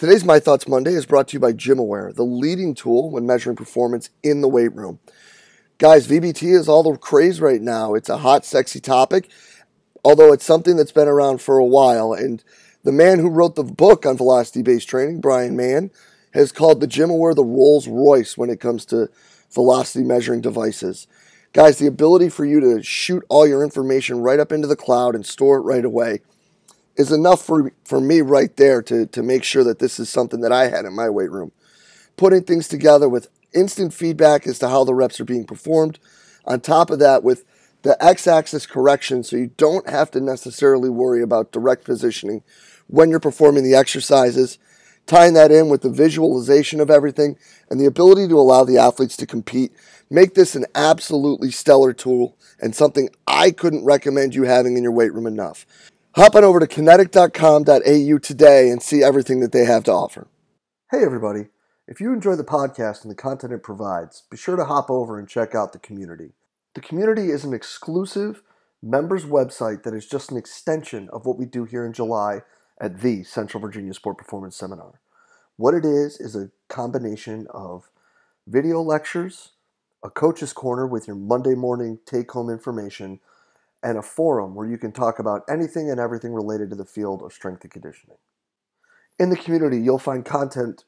Today's My Thoughts Monday is brought to you by GymAware, the leading tool when measuring performance in the weight room. Guys, VBT is all the craze right now. It's a hot, sexy topic, although it's something that's been around for a while. And the man who wrote the book on velocity-based training, Brian Mann, has called the GymAware the Rolls Royce when it comes to velocity measuring devices. Guys, the ability for you to shoot all your information right up into the cloud and store it right away is enough for me right there to make sure that this is something that I had in my weight room. Putting things together with instant feedback as to how the reps are being performed. On top of that, with the x-axis correction, so you don't have to necessarily worry about direct positioning when you're performing the exercises. Tying that in with the visualization of everything and the ability to allow the athletes to compete. Make this an absolutely stellar tool and something I couldn't recommend you having in your weight room enough. Hop on over to kinetic.com.au today and see everything that they have to offer. Hey everybody, if you enjoy the podcast and the content it provides, be sure to hop over and check out the community. The community is an exclusive members website that is just an extension of what we do here in July at the Central Virginia Sport Performance Seminar. What it is a combination of video lectures, a coach's corner with your Monday morning take-home information, and a forum where you can talk about anything and everything related to the field of strength and conditioning. In the community, you'll find content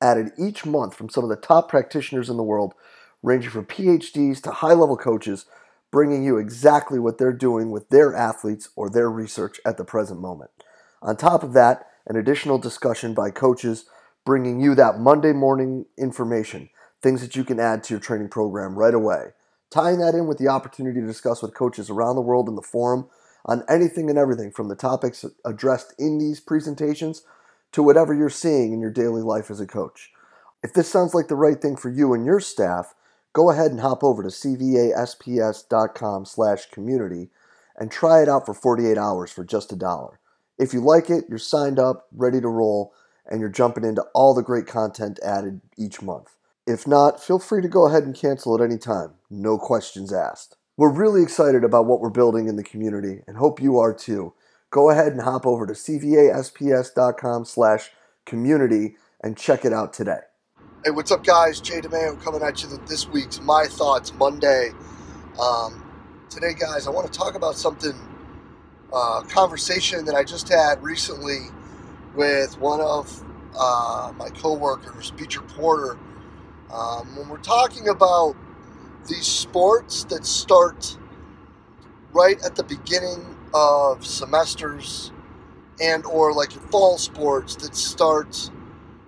added each month from some of the top practitioners in the world, ranging from PhDs to high-level coaches, bringing you exactly what they're doing with their athletes or their research at the present moment. On top of that, an additional discussion by coaches bringing you that Monday morning information, things that you can add to your training program right away. Tying that in with the opportunity to discuss with coaches around the world in the forum on anything and everything from the topics addressed in these presentations to whatever you're seeing in your daily life as a coach. If this sounds like the right thing for you and your staff, go ahead and hop over to cvasps.com/community and try it out for 48 hours for just $1. If you like it, you're signed up, ready to roll, and you're jumping into all the great content added each month. If not, feel free to go ahead and cancel at any time. No questions asked. We're really excited about what we're building in the community and hope you are too. Go ahead and hop over to cvasps.com/community and check it out today. Hey, what's up guys? DeMayo coming at you with this week's My Thoughts Monday. Today guys, I want to talk about something, conversation that I just had recently with one of my coworkers, Beecher Porter. When we're talking about these sports that start right at the beginning of semesters and or like your fall sports that start,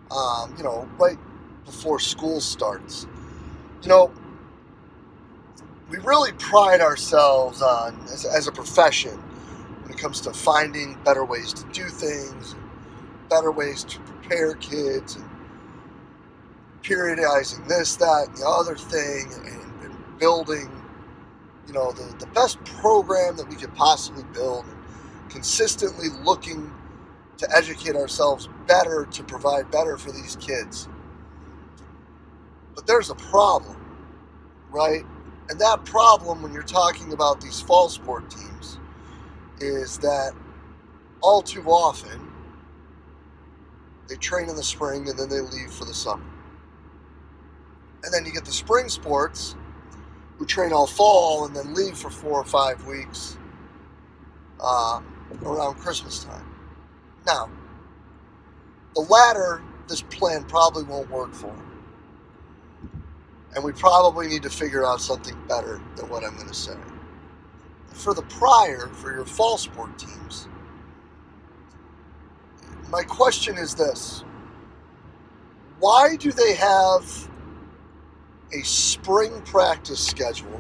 right before school starts. We really pride ourselves on, as a profession, when it comes to finding better ways to do things, better ways to prepare kids, and periodizing this, that, and the other thing, and building, the best program that we could possibly build, and consistently looking to educate ourselves better to provide better for these kids. But there's a problem, right? And that problem, when you're talking about these fall sport teams, is that all too often they train in the spring and then they leave for the summer. And then you get the spring sports who train all fall and then leave for 4 or 5 weeks around Christmas time. Now, the latter, this plan probably won't work for them. And we probably need to figure out something better than what I'm going to say. For the prior, for your fall sport teams, my question is this: why do they have a spring practice schedule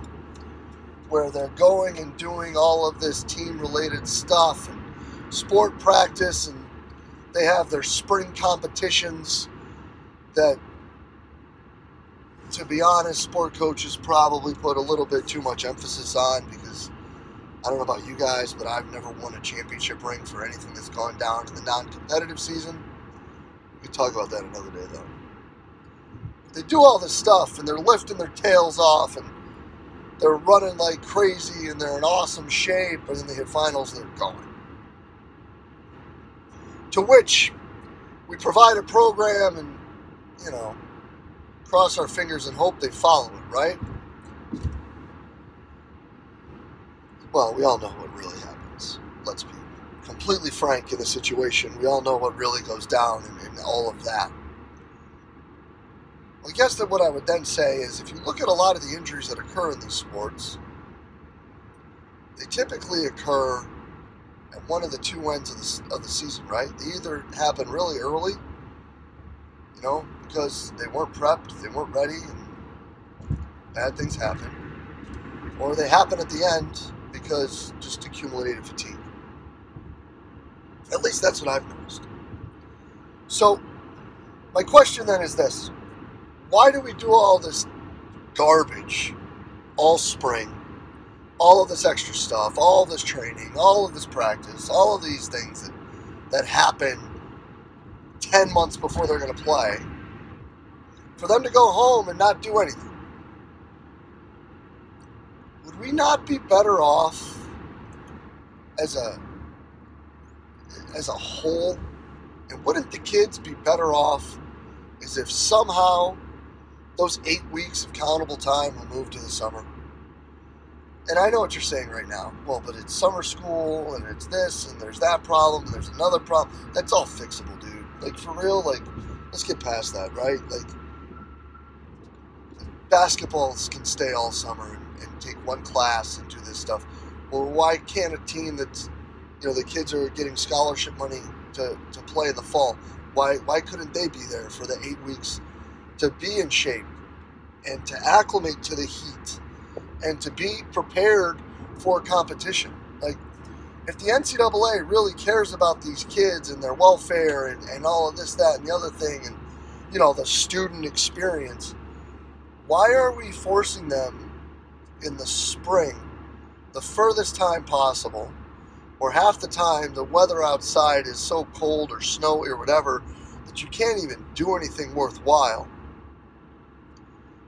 where they're going and doing all of this team-related stuff and sport practice, and they have their spring competitions that, to be honest, sport coaches probably put a little bit too much emphasis on, because I don't know about you guys, but I've never won a championship ring for anything that's gone down in the non-competitive season. We can talk about that another day, though. They do all this stuff, and they're lifting their tails off, and they're running like crazy, and they're in awesome shape, and then they hit finals, and they're going. To which we provide a program and, you know, cross our fingers and hope they follow it, right? Well, we all know what really happens. Let's be completely frank in a situation. We all know what really goes down in all of that. Well, I guess that what I would then say is if you look at a lot of the injuries that occur in these sports, they typically occur at one of the two ends of the season, right? They either happen really early, you know, because they weren't prepped, they weren't ready, and bad things happen, or they happen at the end because just accumulated fatigue. At least that's what I've noticed. So my question then is this: why do we do all this garbage all spring? All of this extra stuff, all of this training, all of this practice, all of these things that happen 10 months before they're going to play, for them to go home and not do anything. Would we not be better off as a whole? And wouldn't the kids be better off as if somehow those 8 weeks of countable time were moved to the summer? And I know what you're saying right now. Well, but it's summer school, and it's this, and there's that problem, and there's another problem. That's all fixable, dude. Like, for real, like, let's get past that, right? Like, basketballs can stay all summer and take one class and do this stuff. Well, why can't a team that's, you know, the kids are getting scholarship money to play in the fall, why couldn't they be there for the 8 weeks to be in shape and to acclimate to the heat and to be prepared for competition? Like, if the NCAA really cares about these kids and their welfare and all of this, that, and the other thing, and, you know, the student experience, why are we forcing them in the spring, the furthest time possible, or half the time the weather outside is so cold or snowy or whatever that you can't even do anything worthwhile,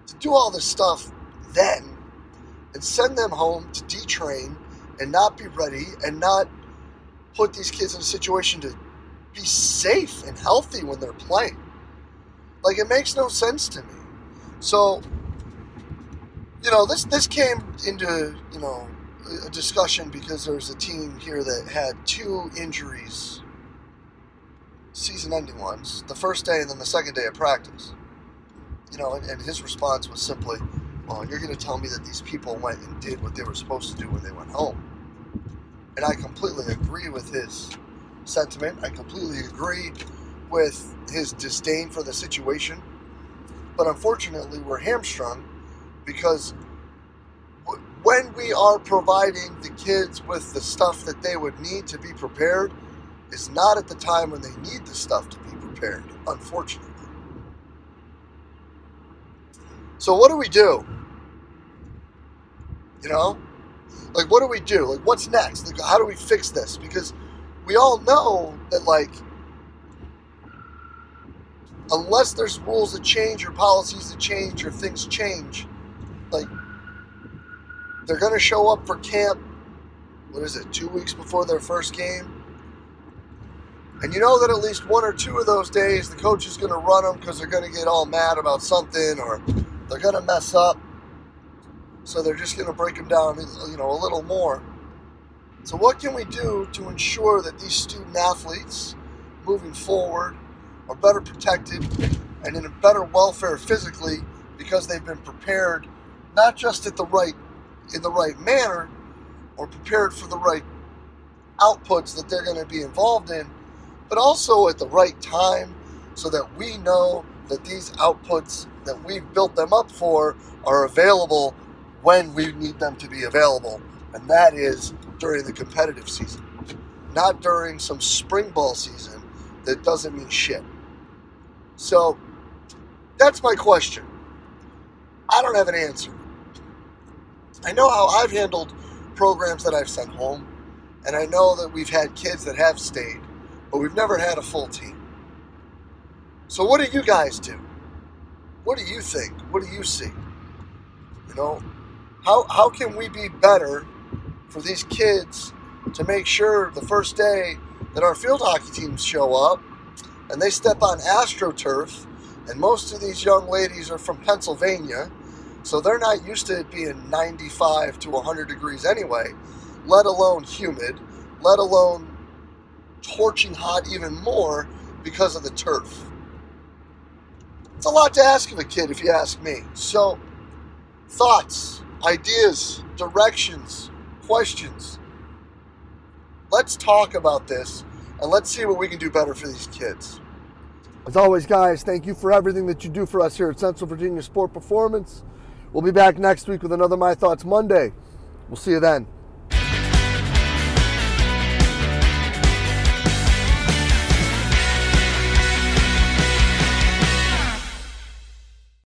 to do all this stuff then and send them home to detrain and not be ready and not put these kids in a situation to be safe and healthy when they're playing? Like, it makes no sense to me. So, you know, this came into, you know, a discussion because there was a team here that had 2 injuries, season-ending ones, the first day and then the second day of practice. You know, and his response was simply, well, you're going to tell me that these people went and did what they were supposed to do when they went home. And I completely agree with his sentiment. I completely agree with his disdain for the situation. But unfortunately, we're hamstrung because when we are providing the kids with the stuff that they would need to be prepared is not at the time when they need the stuff to be prepared, unfortunately. So what do we do? You know? Like, what do we do? Like, what's next? Like, how do we fix this? Because we all know that, like, unless there's rules that change or policies that change or things change, like, they're going to show up for camp, 2 weeks before their first game? And you know that at least 1 or 2 of those days, the coach is going to run them because they're going to get all mad about something, or they're going to mess up. So they're just going to break them down, you know, a little more. So what can we do to ensure that these student athletes moving forward are better protected and in a better welfare physically because they've been prepared not just in the right manner or prepared for the right outputs that they're going to be involved in, but also at the right time so that we know that these outputs that we've built them up for are available when we need them to be available, and that is during the competitive season, not during some spring ball season that doesn't mean shit. So that's my question. I don't have an answer. I know how I've handled programs that I've sent home, and I know that we've had kids that have stayed, but we've never had a full team. So what do you guys do? What do you think? What do you see? You know, how can we be better for these kids to make sure the first day that our field hockey teams show up and they step on AstroTurf, and most of these young ladies are from Pennsylvania, so they're not used to it being 95 to 100 degrees anyway, let alone humid, let alone torching hot even more because of the turf. It's a lot to ask of a kid, if you ask me. So, thoughts, ideas, directions, questions. Let's talk about this, and let's see what we can do better for these kids. As always, guys, thank you for everything that you do for us here at Central Virginia Sport Performance. We'll be back next week with another My Thoughts Monday. We'll see you then.